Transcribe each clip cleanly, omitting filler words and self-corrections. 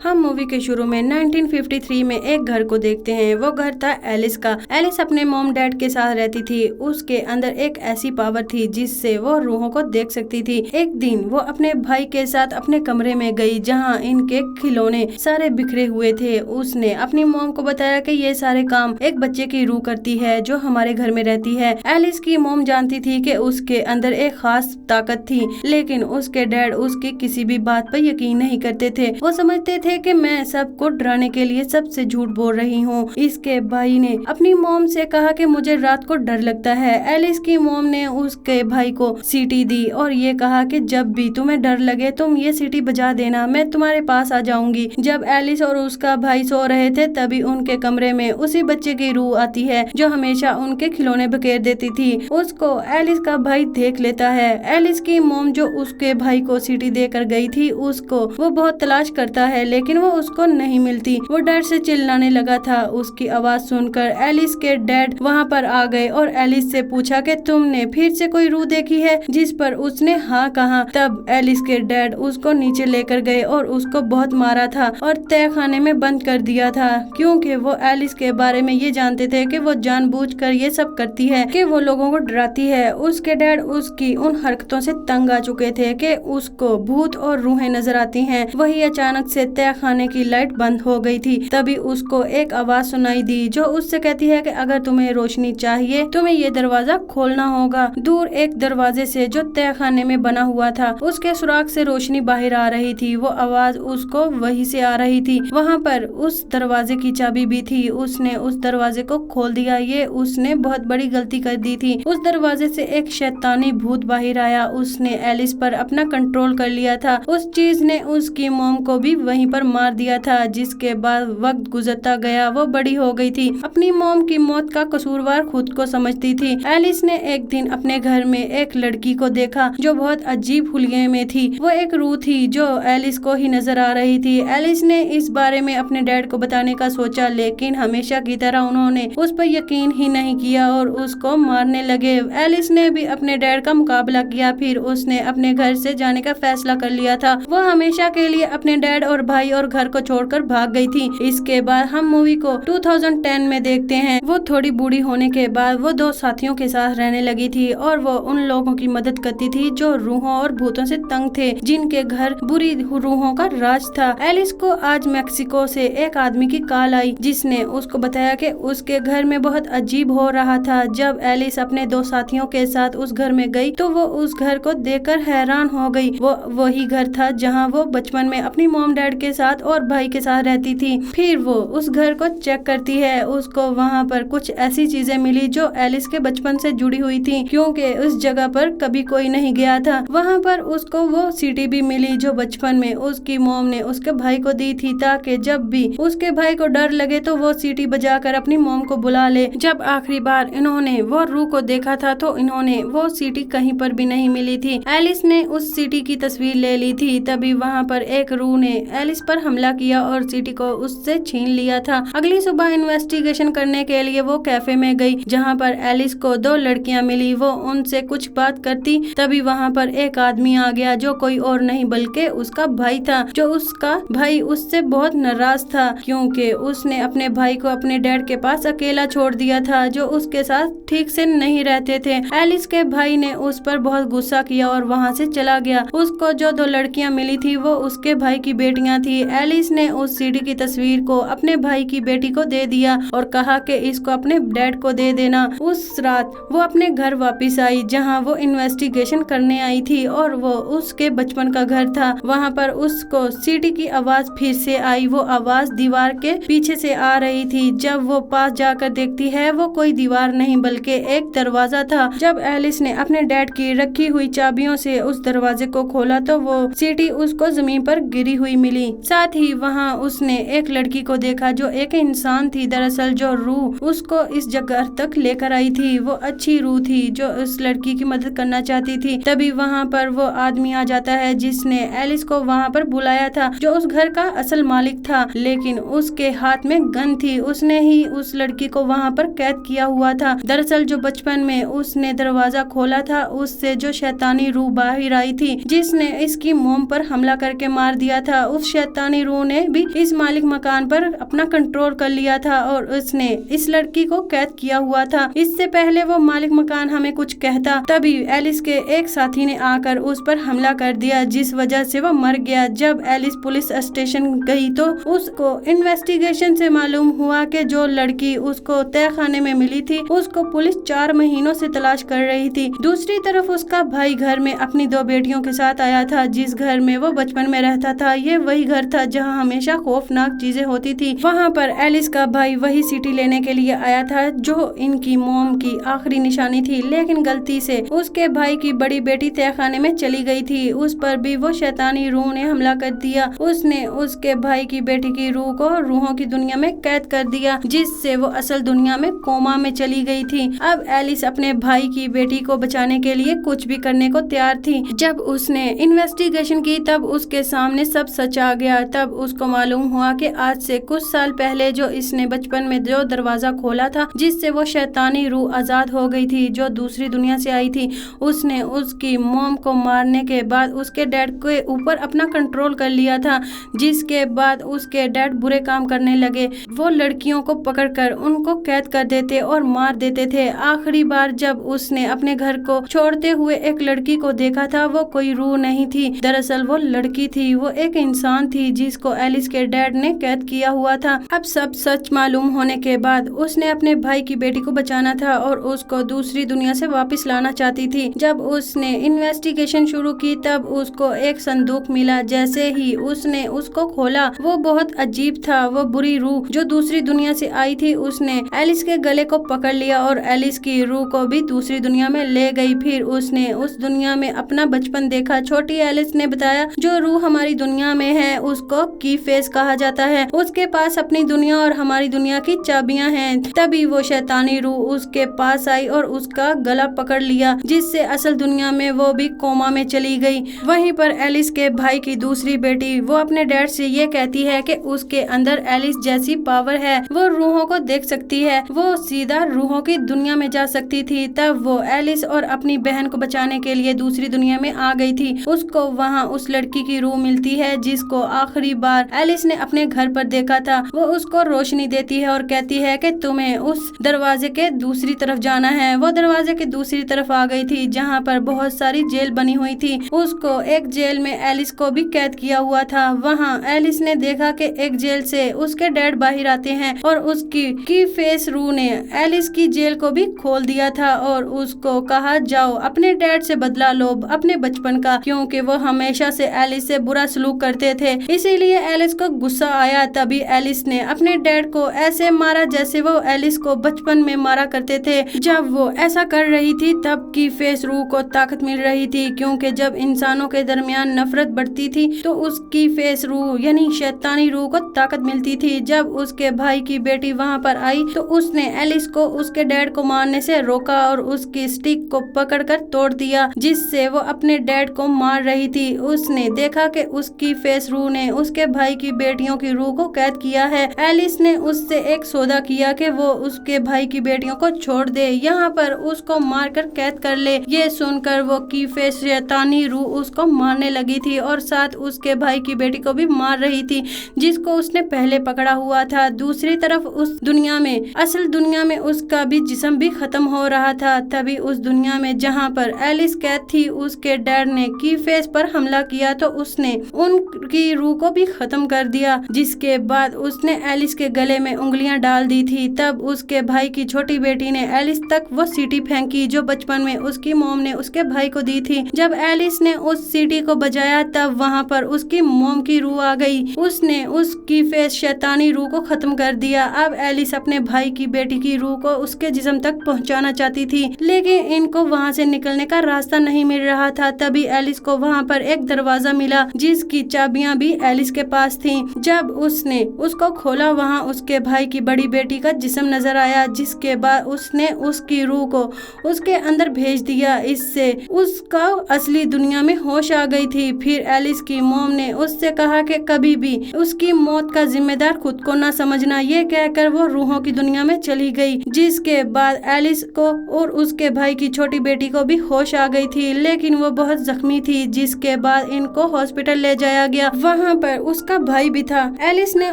हम मूवी के शुरू में 1953 में एक घर को देखते हैं। वो घर था एलिस का। एलिस अपने मॉम डैड के साथ रहती थी। उसके अंदर एक ऐसी पावर थी जिससे वो रूहों को देख सकती थी। एक दिन वो अपने भाई के साथ अपने कमरे में गई जहां इनके खिलौने सारे बिखरे हुए थे। उसने अपनी मॉम को बताया कि ये सारे काम एक बच्चे की रूह करती है जो हमारे घर में रहती है। एलिस की मॉम जानती थी कि उसके अंदर एक खास ताकत थी, लेकिन उसके डैड उसकी किसी भी बात पर यकीन नहीं करते थे। वो समझते थे कि मैं सबको डराने के लिए सबसे झूठ बोल रही हूँ। इसके भाई ने अपनी मॉम से कहा कि मुझे रात को डर लगता है। एलिस की मॉम ने उसके भाई को सीटी दी और ये कहा कि जब भी तुम्हें डर लगे तुम ये सीटी बजा देना, मैं तुम्हारे पास आ जाऊंगी। जब एलिस और उसका भाई सो रहे थे तभी उनके कमरे में उसी बच्चे की रूह आती है जो हमेशा उनके खिलौने बखेर देती थी। उसको एलिस का भाई देख लेता है। एलिस की मॉम जो उसके भाई को सीटी देकर गई थी उसको वो बहुत तलाश करता है, लेकिन वो उसको नहीं मिलती। वो डर से चिल्लाने लगा था। उसकी आवाज सुनकर एलिस के डैड वहाँ पर आ गए और एलिस से पूछा कि तुमने फिर से कोई रूह देखी है, जिस पर उसने हाँ कहा। तब एलिस के डैड उसको नीचे लेकर गए और उसको बहुत मारा था और तय खाने में बंद कर दिया था, क्योंकि वो एलिस के बारे में ये जानते थे कि वो जानबूझकर ये सब करती है, कि वो लोगों को डराती है। उसके डैड उसकी उन हरकतों से तंग आ चुके थे कि उसको भूत और रूहें नजर आती हैं। वही अचानक से तय खाने की लाइट बंद हो गई थी। तभी उसको एक आवाज सुनाई दी जो उससे कहती है कि अगर तुम्हें रोशनी चाहिए तुम्हें ये दरवाजा खोलना होगा। दूर एक दरवाजे से जो तय खाने में बना हुआ था उसके सुराख से रोशनी बाहर आ रही थी। वो आवाज उसको वहीं से आ रही थी। वहाँ पर उस दरवाजे की चाबी भी थी। उसने उस दरवाजे को खोल दिया। ये उसने बहुत बड़ी गलती कर दी थी। उस दरवाजे से एक शैतानी भूत बाहर आया। उसने एलिस पर अपना कंट्रोल कर लिया था। उस चीज ने उसकी मॉम को भी वहीं पर मार दिया था। जिसके बाद वक्त गुजरता गया। वो बड़ी हो गई थी। अपनी मॉम की मौत का कसूरवार खुद को समझती थी। एलिस ने एक दिन अपने घर में एक लड़की को देखा जो बहुत अजीब हुलिये में थी। वो एक रूह थी जो एलिस को ही नजर आ रही थी। एलिस ने इस बारे में अपने डैड को बताने का सोचा, लेकिन हमेशा की तरह उन्होंने उस पर यकीन ही नहीं किया और उसको मारने लगे। एलिस ने भी अपने डैड का मुकाबला किया। फिर उसने अपने घर से जाने का फैसला कर लिया था। वो हमेशा के लिए अपने डैड और भाई और घर को छोड़कर भाग गई थी। इसके बाद हम मूवी को 2010 में देखते हैं। वो थोड़ी बूढ़ी होने के बाद वो दो साथियों के साथ रहने लगी थी और वो उन लोगों की मदद करती थी जो रूहों और भूतों से तंग थे, जिनके घर बुरी रूहों का राज था। एलिस को आज मैक्सिको से एक आदमी की कॉल आई जिसने उसको बताया कि उसके घर में बहुत अजीब हो रहा था। जब एलिस अपने दो साथियों के साथ उस घर में गई तो वो उस घर को देखकर हैरान हो गई। वो वही घर था जहाँ वो बचपन में अपनी मॉम डैड के साथ और भाई के साथ रहती थी। फिर वो उस घर को चेक करती है। उसको वहाँ पर कुछ ऐसी चीजें मिली जो एलिस के बचपन से जुड़ी हुई थी, क्योंकि उस जगह पर कभी कोई नहीं गया था। वहाँ पर उसको वो सीटी भी मिली जो बचपन में उसकी मॉम ने उसके भाई को दी थी, ताकि जब भी उसके भाई को डर लगे तो वो सीटी बजाकर अपनी मॉम को बुला ले। जब आखिरी बार इन्होंने वो रूह को देखा था तो इन्होंने वो सीटी कहीं पर भी नहीं मिली थी। एलिस ने उस सीटी की तस्वीर ले ली थी। तभी वहाँ पर एक रूह ने एलिस पर हमला किया और सीटी को उससे छीन लिया था। अगली सुबह इन्वेस्टिगेशन करने के लिए वो कैफे में गई जहाँ पर एलिस को दो लड़कियां मिली। वो उनसे कुछ बात करती तभी वहाँ पर एक आदमी आ गया जो कोई और नहीं बल्कि उसका भाई था। जो उसका भाई उससे बहुत नाराज था क्योंकि उसने अपने भाई को अपने डैड के पास अकेला छोड़ दिया था जो उसके साथ ठीक से नहीं रहते थे। एलिस के भाई ने उस पर बहुत गुस्सा किया और वहाँ से चला गया। उसको जो दो लड़कियां मिली थी वो उसके भाई की बेटियां थी। एलिस ने उस सीडी की तस्वीर को अपने भाई की बेटी को दे दिया और कहा कि इसको अपने डैड को दे देना। उस रात वो अपने घर वापस आई जहां वो इन्वेस्टिगेशन करने आई थी और वो उसके बचपन का घर था। वहां पर उसको सीडी की आवाज फिर से आई। वो आवाज दीवार के पीछे से आ रही थी। जब वो पास जाकर देखती है वो कोई दीवार नहीं बल्कि एक दरवाजा था। जब एलिस ने अपने डैड की रखी हुई चाबियों से उस दरवाजे को खोला तो वो सीटी उसको जमीन पर गिरी हुई मिली। साथ ही वहाँ उसने एक लड़की को देखा जो एक इंसान थी। दरअसल जो रूह उसको इस जगह तक लेकर आई थी वो अच्छी रूह थी जो उस लड़की की मदद करना चाहती थी। तभी वहाँ पर वो आदमी आ जाता है जिसने एलिस को वहाँ पर बुलाया था, जो उस घर का असल मालिक था, लेकिन उसके हाथ में गन थी। उसने ही उस लड़की को वहाँ पर कैद किया हुआ था। दरअसल जो बचपन में उसने दरवाजा खोला था उससे जो शैतानी रूह बाहर आई थी जिसने इसकी मोम पर हमला करके मार दिया था, उस शैतानी रूह ने भी इस मालिक मकान पर अपना कंट्रोल कर लिया था और उसने इस लड़की को कैद किया हुआ था। इससे पहले वो मालिक मकान हमें कुछ कहता, तभी एलिस के एक साथी ने आकर उस पर हमला कर दिया, जिस वजह से वो मर गया। जब एलिस पुलिस स्टेशन गई तो उसको इन्वेस्टिगेशन से मालूम हुआ कि जो लड़की उसको तहखाने में मिली थी उसको पुलिस 4 महीनों से तलाश कर रही थी। दूसरी तरफ उसका भाई घर में अपनी 2 बेटियों के साथ आया था। जिस घर में वो बचपन में रहता था ये वही घर था जहां हमेशा खौफनाक चीजें होती थी। वहां पर एलिस का भाई वही सिटी लेने के लिए आया था जो इनकी मॉम की आखिरी निशानी थी, लेकिन गलती से उसके भाई की बड़ी बेटी तहखाने में चली गई थी। उस पर भी वो शैतानी रूह ने हमला कर दिया। उसने उसके भाई की बेटी की रूह को रूहों की दुनिया में कैद कर दिया, जिससे वो असल दुनिया में कोमा में चली गई थी। अब एलिस अपने भाई की बेटी को बचाने के लिए कुछ भी करने को तैयार थी। जब उसने इन्वेस्टिगेशन की तब उसके सामने सब सच आ गया। तब उसको मालूम हुआ कि आज से कुछ साल पहले जो इसने बचपन में जो दरवाजा खोला था जिससे वो शैतानी रूह आजाद हो गई थी, जो दूसरी दुनिया से आई थी, उसने उसकी मॉम को मारने के बाद उसके डैड के ऊपर अपना कंट्रोल कर लिया था। जिसके बाद उसके डैड बुरे काम करने लगे। वो लड़कियों को पकड़कर उनको कैद कर देते और मार देते थे। आखिरी बार जब उसने अपने घर को छोड़ते हुए एक लड़की को देखा था वो कोई रूह नहीं थी, दरअसल वो लड़की थी। वो एक इंसान थी जिसको एलिस के डैड ने कैद किया हुआ था। अब सब सच मालूम होने के बाद उसने अपने भाई की बेटी को बचाना था और उसको दूसरी दुनिया से वापस लाना चाहती थी। जब उसने इन्वेस्टिगेशन शुरू की तब उसको एक संदूक मिला। जैसे ही उसने उसको खोला वो बहुत अजीब था। वो बुरी रूह जो दूसरी दुनिया से आई थी उसने एलिस के गले को पकड़ लिया और एलिस की रूह को भी दूसरी दुनिया में ले गई। फिर उसने उस दुनिया में अपना बचपन देखा। छोटी एलिस ने बताया जो रूह हमारी दुनिया में है उसको की फेस कहा जाता है। उसके पास अपनी दुनिया और हमारी दुनिया की चाबियां हैं। तभी वो शैतानी रूह उसके पास आई और उसका गला पकड़ लिया, जिससे असल दुनिया में वो भी कोमा में चली गई। वहीं पर एलिस के भाई की दूसरी बेटी वो अपने डैड से ये कहती है कि उसके अंदर एलिस जैसी पावर है, वो रूहों को देख सकती है, वो सीधा रूहों की दुनिया में जा सकती थी। तब वो एलिस और अपनी बहन को बचाने के लिए दूसरी दुनिया में आ गई थी। उसको वहाँ उस लड़की की रूह मिलती है जिसको आखिरी बार एलिस ने अपने घर पर देखा था। वो उसको रोशनी देती है और कहती है कि तुम्हें उस दरवाजे के दूसरी तरफ जाना है। वो दरवाजे के दूसरी तरफ आ गई थी जहाँ पर बहुत सारी जेल बनी हुई थी। उसको एक जेल में एलिस को भी कैद किया हुआ था। वहाँ एलिस ने देखा कि एक जेल से उसके डैड बाहर आते हैं और उसकी की फेस रूह ने एलिस की जेल को भी खोल दिया था और उसको कहा जाओ अपने डैड से बदला लो अपने बचपन का, क्योंकि वो हमेशा से एलिस से बुरा सलूक करते थे। इसीलिए एलिस को गुस्सा आया। तभी एलिस ने अपने डैड को ऐसे मारा जैसे वो एलिस को बचपन में मारा करते थे। जब वो ऐसा कर रही थी तब की फेस रूह को ताकत मिल रही थी, क्योंकि जब इंसानों के दरमियान नफरत बढ़ती थी तो उसकी फेस रूह यानी शैतानी रूह को ताकत मिलती थी। जब उसके भाई की बेटी वहाँ पर आई तो उसने एलिस को उसके डैड को मारने से रोका और उसकी स्टिक को पकड़कर तोड़ दिया, जिससे वो अपने डैड को मार रही थी। उसने देखा कि उसकी फेस रूह ने उसके भाई की बेटियों की रूह को कैद किया है। एलिस ने उससे एक सौदा किया कि वो उसके भाई की बेटियों को छोड़ दे, यहाँ पर उसको मारकर कैद कर ले। ये सुनकर वो की फेस शैतानी रूह उसको मारने लगी थी और साथ उसके भाई की बेटी को भी मार रही थी जिसको उसने पहले पकड़ा हुआ था। दूसरी तरफ उस दुनिया में असल दुनिया में उसका भी जिस्म भी खत्म हो रहा था। तभी उस दुनिया में जहाँ पर एलिस कैद थी उसके डैड ने की फेस पर हमला किया तो उसने उनकी रूह को भी खत्म कर दिया, जिसके बाद उसने एलिस के गले में उंगलियां डाल दी थी। तब उसके भाई की छोटी बेटी ने एलिस तक वो सीटी फेंकी जो बचपन में उसकी मॉम ने उसके भाई को दी थी। जब एलिस ने उस सीटी को बजाया तब वहाँ पर उसकी मॉम की रूह आ गई। उसने उसकी फेस शैतानी रूह को खत्म कर दिया। अब एलिस अपने भाई की बेटी की रूह को उसके जिस्म तक पहुँचाना चाहती थी, लेकिन इनको वहाँ से निकलने का रास्ता नहीं मिल रहा था। तभी एलिस को वहाँ पर एक दरवाजा मिला जिसकी चाबियां भी एलिस के पास थीं। जब उसने उसको खोला वहाँ उसके भाई की बड़ी बेटी का जिस्म नजर आया, जिसके बाद उसने उसकी रूह को उसके अंदर भेज दिया। इससे उसका असली दुनिया में होश आ गई थी। फिर एलिस की मॉम ने उससे कहा कि कभी भी उसकी मौत का जिम्मेदार खुद को न समझना। ये कहकर वो रूहों की दुनिया में चली गई, जिसके बाद एलिस को और उसके भाई की छोटी बेटी को भी होश आ गई थी, लेकिन वो बहुत जख्मी थी। जिसके बाद इनको हॉस्पिटल ले जाया गया। वहाँ वहाँ पर उसका भाई भी था। एलिस ने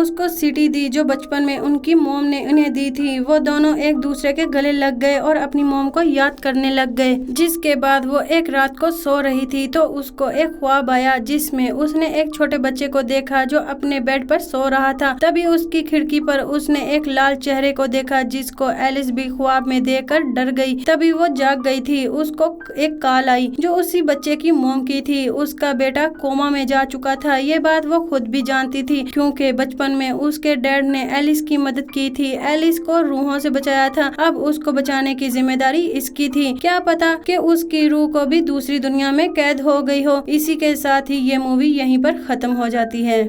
उसको सीटी दी जो बचपन में उनकी मोम ने उन्हें दी थी। वो दोनों एक दूसरे के गले लग गए और अपनी मोम को याद करने लग गए। जिसके बाद वो एक रात को सो रही थी तो उसको एक ख्वाब आया जिसमें उसने एक छोटे बच्चे को देखा जो अपने बेड पर सो रहा था। तभी उसकी खिड़की पर उसने एक लाल चेहरे को देखा जिसको एलिस भी ख्वाब में देखकर डर गई। तभी वो जाग गई थी। उसको एक कॉल आई जो उसी बच्चे की मोम की थी। उसका बेटा कोमा में जा चुका था। ये बात वो खुद भी जानती थी क्योंकि बचपन में उसके डैड ने एलिस की मदद की थी, एलिस को रूहों से बचाया था। अब उसको बचाने की जिम्मेदारी इसकी थी। क्या पता कि उसकी रूह को भी दूसरी दुनिया में कैद हो गई हो। इसी के साथ ही ये मूवी यहीं पर खत्म हो जाती है।